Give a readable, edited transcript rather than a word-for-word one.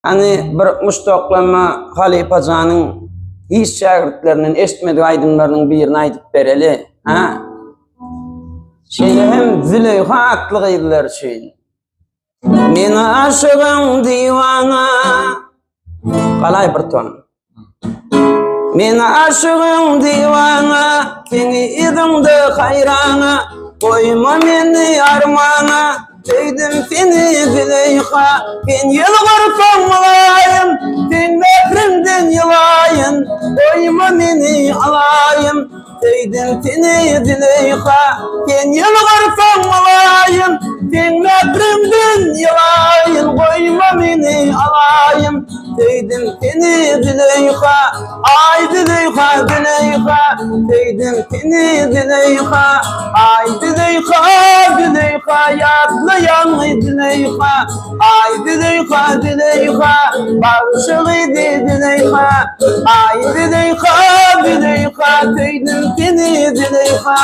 Hani bir Mustoklama Halipacanın hiç şagirdlerinin eşitmedi aydınlarının birini aydıp bereli. Ha? Şeyle hem Züleyha atlı gıydılar şeyin. Meni aşığın divana. Kalay bir ton. Meni aşığın divana. Seni idimde hayrana. Koyma meni armana. Teydim seni Züleyha. Ben yılgırsam olayım. Sen nefrimden yılayın. Koyma meni alayım. Teydim seni Züleyha. Ben yılgırsam olayım. Sen nefrimden yılayın. Koyma meni alayım. Teydim seni Züleyha. Ay Züleyha Züleyha. Teydim seni Züleyha. Ay Züleyha Züleyha. Yatlayan Züleyha. Ay Züleyha Züleyha. Bağışığı Züleyha. Ay Züleyha Züleyha. Teydim seni Züleyha.